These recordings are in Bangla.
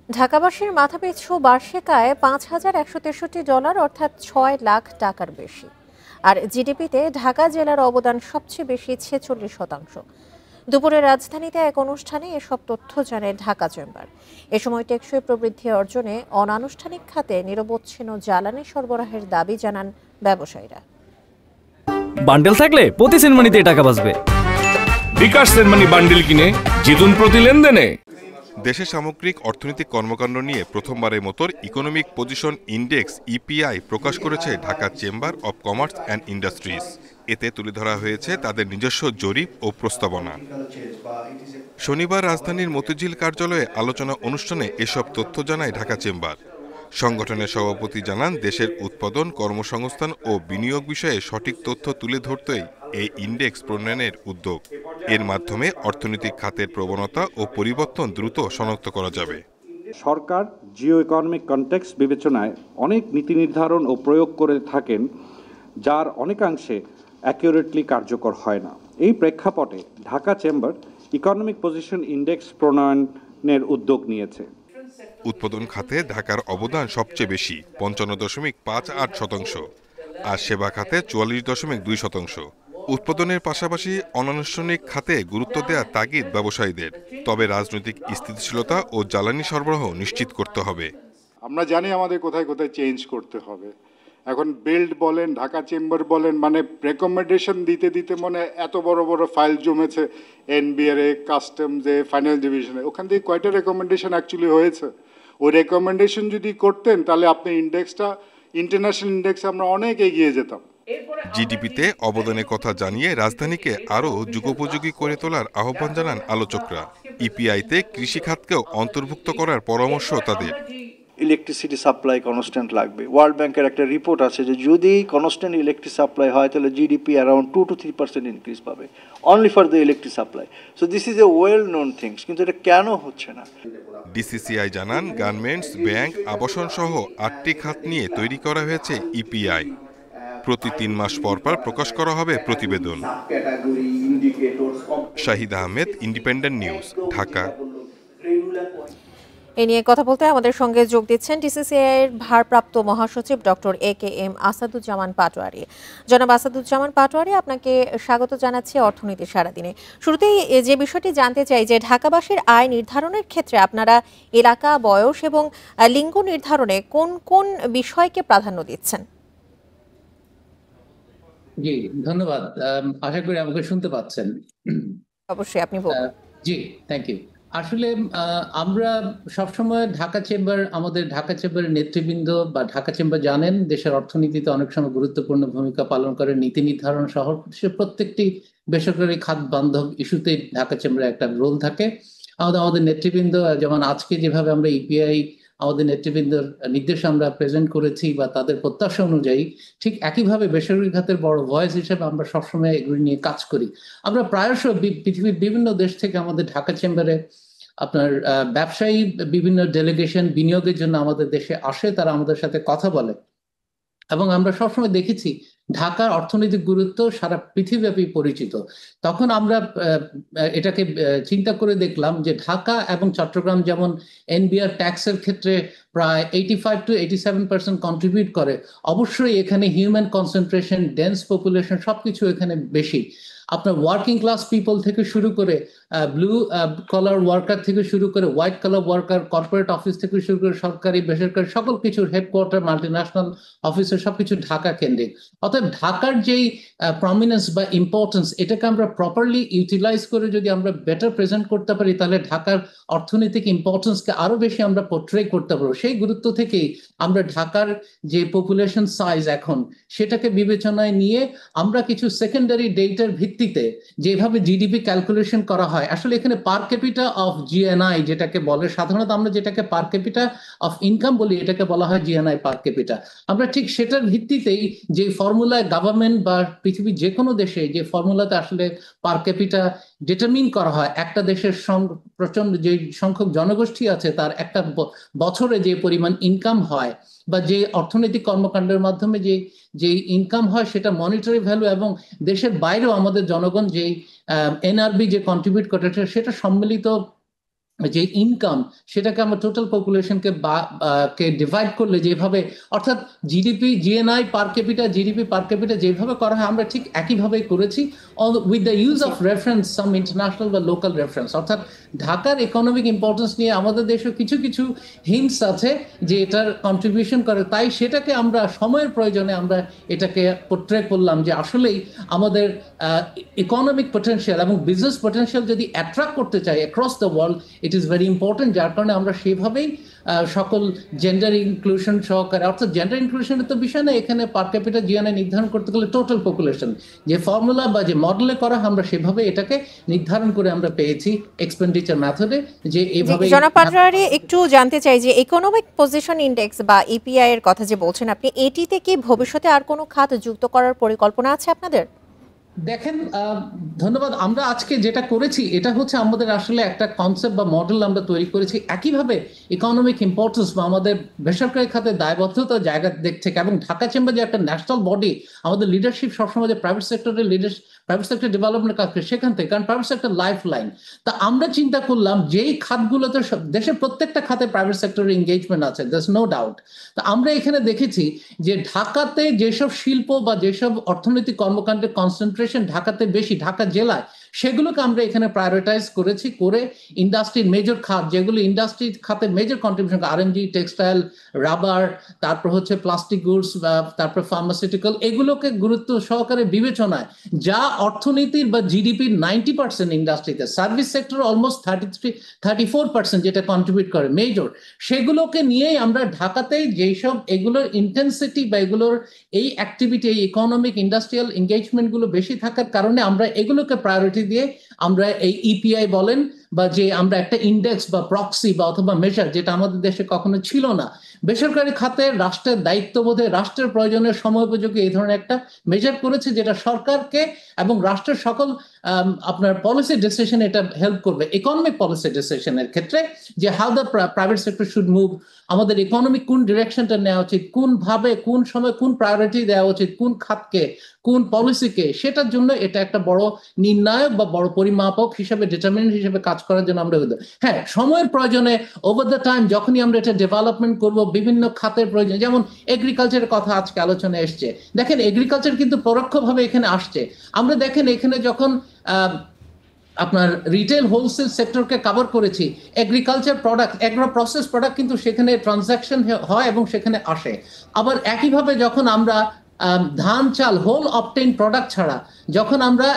ঢাকাবাসীর মাথাপিছু বার্ষিক আয় $৫,১৬৩ অর্থাৎ ৬ লাখ টাকার বেশি। আর জিডিপিতে ঢাকা জেলার অবদান সবচেয়ে বেশি, ৪৬%। দুপুরে রাজধানীতে এক অনুষ্ঠানে এসব তথ্য জানে ঢাকা চেম্বার। এ সময় টেকসই প্রবৃদ্ধি অর্জনে অনানুষ্ঠানিক খাতে নিরবচ্ছিন্ন জ্বালানি সরবরাহের দাবি জানান ব্যবসায়ীরা। বান্ডেল থাকলে প্রতি সেনমানিতে টাকা বাঁচবে। বিকাশ সেনমানি বান্ডেল কিনে জিতুন প্রতি লেনদেনে। দেশে সামগ্রিক অর্থনৈতিক কর্মকাণ্ড নিয়ে প্রথমবারের মতো ইকোনমিক পজিশন ইন্ডেক্স ইপিআই প্রকাশ করেছে Dhaka chamber of commerce and industries. এতে তুলে ধরা হয়েছে তাদের নিজস্ব জরিপ ও প্রস্তাবনা। শনিবার রাজধানীর মতিঝিল কার্যালয়ে আলোচনা অনুষ্ঠানে এসব তথ্য জানায় ঢাকা চেম্বার। সংগঠনের সভাপতি জানান, দেশের উৎপাদন, কর্মসংস্থান ও বিনিয়োগ বিষয়ে সঠিক তথ্য তুলে ধরতেই এই ইন্ডেক্স প্রণয়নের উদ্যোগ। এর মাধ্যমে অর্থনৈতিক খাতের প্রবণতা ও পরিবর্তন দ্রুত শনাক্ত করা যাবে। সরকার জিও ইকোনমিক কনটেক্সট বিবেচনায় অনেক নীতি নির্ধারণ ও প্রয়োগ করে থাকেন, যার অনেকাংশে অ্যাকিউরেটলি কার্যকর হয় না। এই প্রেক্ষাপটে Dhaka chamber economic position index প্রণয়নের উদ্যোগ নিয়েছে। উৎপাদন খাতে ঢাকার অবদান সবচেয়ে বেশি, ৫৫.৫৮%, আর সেবা খাতে ৪৪.২%। উৎপাদনের পাশাপাশি অনানুষ্ঠানিক খাতে গুরুত্ব দেওয়া তাগিদ ব্যবসায়ীদের। তবে রাজনৈতিক স্থিতিশীলতা ও জ্বালানি সরবরাহ নিশ্চিত করতে হবে। আমরা জানি আমাদের কোথায় কোথায় চেঞ্জ করতে হবে। এখন বিল্ড বলেন, ঢাকা চেম্বার বলেন, মানে রেকমেন্ডেশন দিতে দিতে মানে এত বড় বড় ফাইল জমেছে এনবিআরে, কাস্টমসে, ফাইনাল ডিভিশনে। ওখান থেকে কয়টা রেকমেন্ডেশন অ্যাকচুয়ালি হয়েছে? ওই রেকমেন্ডেশন যদি করতেন তাহলে আপনি ইন্ডেক্সটা, ইন্টারন্যাশনাল ইন্ডেক্সে আমরা অনেক এগিয়ে যেতাম। জিডিপিতে অবদানের কথা জানিয়ে রাজধানীকে আরও যুগোপযোগী করে তোলার আহ্বান জানান আলোচকরা। ইপিআইতে কৃষিখাতকেও অন্তর্ভুক্ত করার পরামর্শ তাদের। ইলেকট্রিসিটি সাপ্লাই কনস্ট্যান্ট লাগবে। ওয়ার্ল্ড ব্যাংকের একটা রিপোর্ট আছে যে যদি কনস্ট্যান্ট ইলেকট্রিক সাপ্লাই হয় তাহলে জিডিপি অ্যারাউন্ড 2 to 3% ইনক্রিজ পাবে, only for the electric supply. So this is a well known things, কিন্তু এটা কেন হচ্ছে না? ডিসিসিআই জানান, গার্মেন্টস, ব্যাংক, আবাসন সহ 8টি খাত নিয়ে তৈরি করা হয়েছে ইপিআই। প্রতি 3 মাস পর পর প্রকাশ করা হবে প্রতিবেদন। Shahid Ahmed, independent news, Dhaka. এ নিয়ে কথা বলতে আমাদের সঙ্গে যোগ দিচ্ছেন ডিসিসিআই এর ভারপ্রাপ্ত মহাসচিব ডক্টর এ.কে.এম. আসাদুজ্জামান পাটোয়ারি। জনাব আসাদুজ্জামান পাটোয়ারি, আপনাকে স্বাগত জানাচ্ছি অর্থনীতি সারাদিনে। শুরুতেই যে বিষয়টি জানতে চাই যে ঢাকাবাসীর আয় নির্ধারণের ক্ষেত্রে আপনারা এলাকা, বয়স এবং লিঙ্গ নির্ধারণে কোন কোন বিষয়কে প্রাধান্য দিচ্ছেন? জি, ধন্যবাদ। আশা করি আমাকে শুনতে পাচ্ছেন। অবশ্যই, আপনি বলুন। জি, থ্যাংক ইউ। আসলে আমরা সবসময় আমাদের ঢাকা চেম্বারের নেতৃবৃন্দ বা ঢাকা চেম্বার জানেন দেশের অর্থনীতিতে অনেক সময় গুরুত্বপূর্ণ ভূমিকা পালন করে। নীতি নির্ধারণ সহ প্রত্যেকটি বেসরকারি খাত বান্ধব ইস্যুতে ঢাকা চেম্বারের একটা রোল থাকে। আমাদের নেতৃবৃন্দ, যেমন আজকে যেভাবে আমরা ইপিআই আমাদের নেতৃবৃন্দের নির্দেশে আমরা প্রেজেন্ট করেছি বা তাদের প্রত্যাশা অনুযায়ী, ঠিক একইভাবে বেসরকারি খাতের বড় ভয়েস হিসেবে আমরা সবসময় এগুলি নিয়ে কাজ করি। আমরা প্রায়শই পৃথিবীর বিভিন্ন দেশ থেকে আমাদের ঢাকা চেম্বারে আপনার ব্যবসায়ী বিভিন্ন ডেলিগেশন বিনিয়োগের জন্য আমাদের দেশে আসে, তারা আমাদের সাথে কথা বলে এবং আমরা সবসময় দেখেছি ঢাকার অর্থনৈতিক গুরুত্ব সারা পৃথিবীব্যাপী পরিচিত। তখন আমরা এটাকে চিন্তা করে দেখলাম যে ঢাকা এবং চট্টগ্রাম যেমন এনবিআর ট্যাক্সের ক্ষেত্রে প্রায় 85 to 87% কন্ট্রিবিউট করে, অবশ্যই এখানে হিউম্যান কনসেন্ট্রেশন, ডেন্স পপুলেশন সবকিছু এখানে বেশি। আপনার ওয়ার্কিং ক্লাস পিপল থেকে শুরু করে ব্লু কলার ওয়ার্কার থেকে শুরু করে white colour worker, corporate office থেকে শুরু করে সরকারি বেসরকারি সকল কিছুর হেডকোয়ার্টার, মাল্টিন্যাশনাল অফিসের সবকিছু ঢাকা কেন্দ্রিক। অতএব ঢাকার যেই প্রমিনেন্স বা ইম্পর্টেন্স, এটাকে আমরা প্রপারলি ইউটিলাইজ করে যদি আমরা বেটার প্রেজেন্ট করতে পারি তাহলে ঢাকার অর্থনৈতিক ইম্পর্টেন্সকে আরো বেশি আমরা পোর্ট্রে করতে পারবো। সেই গুরুত্ব থেকেই আমরা ঢাকার যে পপুলেশন সাইজ এখন সেটাকে বিবেচনায় নিয়ে আমরা কিছু সেকেন্ডারি ডেটার ভিত্তিতে যেভাবে জিডিপি ক্যালকুলেশন করা হয়, আসলে এখানে পার ক্যাপিটা অফ জিএনআই যেটাকে বলে, সাধারণত আমরা যেটাকে পার ক্যাপিটা অফ ইনকাম বলি এটাকে বলা হয় জিএনআই পার ক্যাপিটা। আমরা ঠিক সেটার ভিত্তিতেই যে ফর্মুলায় গভর্নমেন্ট বা পৃথিবীর যে কোনো দেশে যে ফর্মুলাতে আসলে পার ক্যাপিটা ডিটারমিন করা হয়, একটা দেশের প্রচন্ড যে সংখ্যক জনগোষ্ঠী আছে তার একটা বছরে যে পরিমাণ ইনকাম হয় বা যে অর্থনৈতিক কর্মকাণ্ডের মাধ্যমে যে ইনকাম হয় সেটা মনিটারি ভ্যালু, এবং দেশের বাইরেও আমাদের জনগণ যেই এনআরবি যে কন্ট্রিবিউট করেছে সেটা সম্মিলিত যে ইনকাম, সেটাকে আমরা টোটাল পপুলেশনকে কে ডিভাইড করলে যেভাবে, অর্থাৎ জিডিপি জিএনআই পার ক্যাপিটা জিডিপি পার ক্যাপিটা যেভাবে করা হয় আমরা ঠিক একইভাবেই করেছি, with the use of reference some international বা লোকাল রেফারেন্স। অর্থাৎ ঢাকার ইকোনমিক ইম্পর্টেন্স নিয়ে আমাদের দেশে কিছু কিছু হিন্টস আছে যে এটার কন্ট্রিবিউশন করে, তাই সেটাকে আমরা সময়ের প্রয়োজনে আমরা এটাকে পোর্ট্রে করলাম যে আসলেই আমাদের ইকোনমিক পটেনশিয়াল এবং বিজনেস পটেনশিয়াল যদি অ্যাট্রাক্ট করতে চাই across the world, it is very important. যার কারণে আমরা সেভাবেই সকল জেন্ডার ইনক্লুশন সহকারে, অর্থাৎ জেন্ডার ইনক্লুশনের তো বিষয় না, এখানে পার ক্যাপিটা জিএনআই নির্ধারণ করতে গেলে টোটাল পপুলেশন যে ফর্মুলা বা যে মডেলে করা আমরা সেভাবে এটাকে নির্ধারণ করে আমরা পেয়েছি এক্সপেন্ডিচার মেথডে, যে এইভাবে। জনাব পাটোয়ারি, একটু জানতে চাই যে ইকোনমিক পজিশন ইন্ডেক্স বা ইপিআই এর কথা যে বলছেন আপনি, এটিতে কি ভবিষ্যতে আর কোনো খাত যুক্ত করার পরিকল্পনা আছে আপনাদের? দেখেন, ধন্যবাদ। আমরা আজকে যেটা করেছি এটা হচ্ছে আমাদের আসলে একটা কনসেপ্ট বা মডেল আমরা তৈরি করেছি, একইভাবে ইকোনমিক ইম্পর্টেন্স বা আমাদের বেসরকারি খাতে দায়বদ্ধতার জায়গা দিক থেকে, এবং ঢাকা চেম্বার যে একটা ন্যাশনাল বডি, আমাদের লিডারশিপ সবসময় যে প্রাইভেট সেক্টরের প্রাইভেট সেক্টর ডেভেলপমেন্টের কাজ করে সেখান থেকে, কারণ প্রাইভেট সেক্টর লাইফ লাইন। তা আমরা চিন্তা করলাম যেই খাতগুলোতে দেশের প্রত্যেকটা খাতে প্রাইভেট সেক্টরের এঙ্গেজমেন্ট আছে, দ্যাটস নো ডাউট। তা আমরা এখানে দেখেছি যে ঢাকাতে যেসব শিল্প বা যেসব অর্থনৈতিক কর্মকাণ্ডের কনসেন্ট্রেশন ঢাকাতে বেশি, ঢাকা জেলায়, সেগুলোকে আমরা এখানে প্রায়োরিটাইজ করেছি করে ইন্ডাস্ট্রির মেজর খাত যেগুলো ইন্ডাস্ট্রি খাতে major contribution, RMG, textile, rubber, তারপর হচ্ছে প্লাস্টিক গুডস, তারপর ফার্মাসিউটিক্যাল, এগুলোকে গুরুত্ব সহকারে বিবেচনায়, যা অর্থনীতির বা জিডিপির 90% ইন্ডাস্ট্রিতে, সার্ভিস সেক্টর অলমোস্ট 34% যেটা কন্ট্রিবিউট করে মেজর, সেগুলোকে নিয়েই আমরা ঢাকাতে যেসব এগুলোর ইন্টেন্সিটি বা এগুলোর এই অ্যাক্টিভিটি, এই ইকোনমিক ইন্ডাস্ট্রিয়াল এঙ্গেজমেন্ট গুলো বেশি থাকার কারণে আমরা এগুলোকে প্রায়োরিটি দিয়ে আমরা এই ইপিআই বলেন বা যে আমরা একটা ইন্ডেক্স বা প্রক্সি বা অথবা মেজার, যেটা আমাদের দেশে কখনো ছিল না, বেসরকারি খাতে রাষ্ট্রের দায়িত্ববোধে রাষ্ট্রের প্রয়োজনের সময়োপযোগী এই ধরনের একটা মেজার করেছে, যেটা সরকারকে এবং রাষ্ট্রের সকল আপনার পলিসি ডিসিশন এটা হেল্প করবে ইকোনমিক পলিসি ডিসিশনের ক্ষেত্রে, যে how the private sector should move, আমাদের ইকোনমিক কোন ডিরেকশনটা নেওয়া উচিত, কোন ভাবে কোন সময় কোন প্রায়োরিটি দেওয়া উচিত, কোন খাতকে কোন পলিসিকে, সেটার জন্য এটা একটা বড় নির্ণায়ক বা বড় পরিমাপক হিসেবে, ডিটারমিনেন্ট হিসেবে কাজ করার জন্য আমরা, হ্যাঁ, সময়ের প্রয়োজনে ওভার দ্য টাইম যখনই আমরা এটা ডেভেলপমেন্ট করব, বিভিন্ন খাতের প্রয়োজন, যেমন এগ্রিকালচারের কথা আজকে আলোচনায় এসছে। দেখেন, এগ্রিকালচার কিন্তু পরোক্ষভাবে এখানে আসছে। আমরা দেখেন এখানে যখন আপনার রিটেল হোলসেল সেক্টরকে কভার করেছি, agriculture product, agro process product কিন্তু সেখানে ট্রানজাকশন হয় এবং সেখানে আসে। আবার একইভাবে যখন আমরা ধান, চাল, হোল অবটেইন প্রোডাক্ট ছাড়া যখন আমরা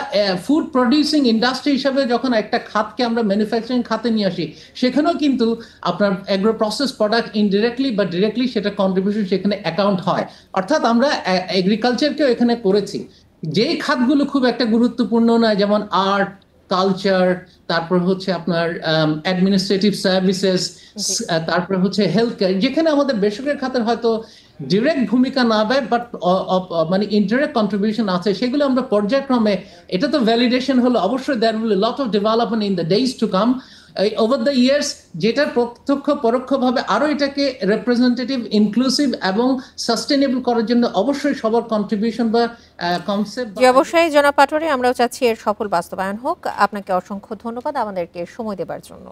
ফুড প্রডিউসিং ইন্ডাস্ট্রি হিসাবে যখন একটা খাতকে আমরা ম্যানুফ্যাকচারিং খাতে নিয়ে আসি, সেখানেও কিন্তু আপনার এগ্রো প্রসেস প্রোডাক্ট ইনডিরেক্টলি বা ডিরেক্টলি সেটা কন্ট্রিবিউশন সেখানে অ্যাকাউন্ট হয়। অর্থাৎ আমরা এগ্রিকালচারকেও এখানে করেছি। যেই খাতগুলো খুব একটা গুরুত্বপূর্ণ নয়, যেমন আর্ট, কালচার, তারপর হচ্ছে আপনার অ্যাডমিনিস্ট্রেটিভ সার্ভিসেস, তারপর হচ্ছে হেলথ কেয়ার, যেখানে আমাদের বেসরকারি খাতের হয়তো ডিরেক্ট ভূমিকা না দেয় বাট মানে ইনডিরেক্ট কন্ট্রিবিউশন আছে, সেগুলো আমরা পর্যায়ক্রমে, এটা তো ভ্যালিডেশন হলো, অবশ্যই there will be lot of development in the days to come over the years, যেটা প্রত্যক্ষ পরোক্ষভাবে আরো এটাকে রিপ্রেজেন্টেটিভ, ইনক্লুসিভ এবং সাস্টেনেবল করার জন্য অবশ্যই সবার কন্ট্রিবিউশন বা কনসেপ্ট। অবশ্যই জনাব পাটোয়ারি, আমরাও চাচ্ছি এর সফল বাস্তবায়ন হোক। আপনাকে অসংখ্য ধন্যবাদ আমাদেরকে সময় দেবার জন্য।